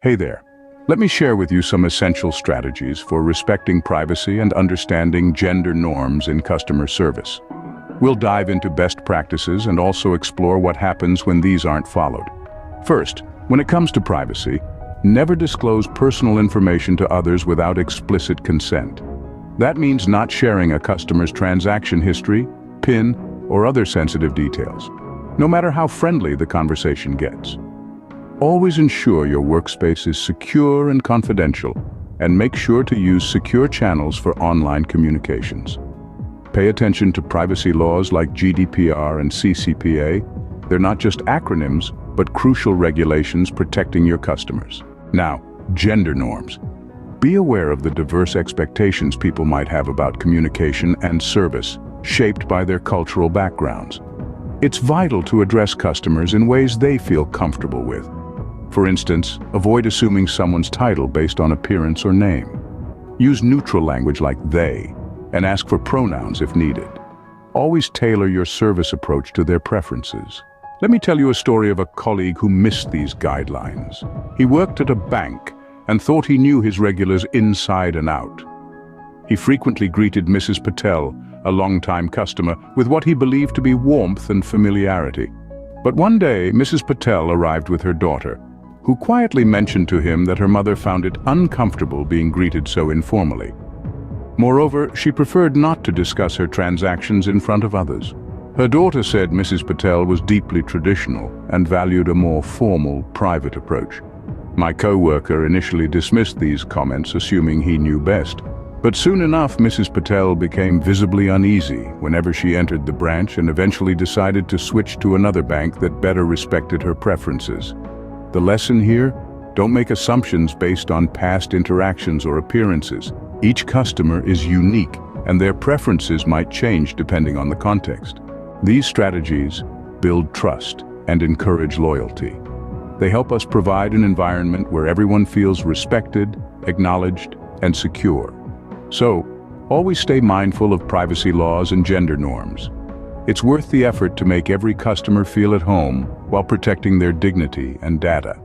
Hey there. Let me share with you some essential strategies for respecting privacy and understanding gender norms in customer service. We'll dive into best practices and also explore what happens when these aren't followed. First, when it comes to privacy, never disclose personal information to others without explicit consent. That means not sharing a customer's transaction history, PIN, or other sensitive details, no matter how friendly the conversation gets. Always ensure your workspace is secure and confidential, and make sure to use secure channels for online communications. Pay attention to privacy laws like GDPR and CCPA. They're not just acronyms, but crucial regulations protecting your customers. Now, gender norms. Be aware of the diverse expectations people might have about communication and service, shaped by their cultural backgrounds. It's vital to address customers in ways they feel comfortable with. For instance, avoid assuming someone's title based on appearance or name. Use neutral language like they, and ask for pronouns if needed. Always tailor your service approach to their preferences. Let me tell you a story of a colleague who missed these guidelines. He worked at a bank and thought he knew his regulars inside and out. He frequently greeted Mrs. Patel, a longtime customer, with what he believed to be warmth and familiarity. But one day, Mrs. Patel arrived with her daughter, who quietly mentioned to him that her mother found it uncomfortable being greeted so informally. Moreover, she preferred not to discuss her transactions in front of others. Her daughter said Mrs. Patel was deeply traditional and valued a more formal, private approach. My co-worker initially dismissed these comments, assuming he knew best. But soon enough, Mrs. Patel became visibly uneasy whenever she entered the branch and eventually decided to switch to another bank that better respected her preferences. The lesson here? Don't make assumptions based on past interactions or appearances. Each customer is unique, and their preferences might change depending on the context. These strategies build trust and encourage loyalty. They help us provide an environment where everyone feels respected, acknowledged, and secure. So, always stay mindful of privacy laws and gender norms. It's worth the effort to make every customer feel at home while protecting their dignity and data.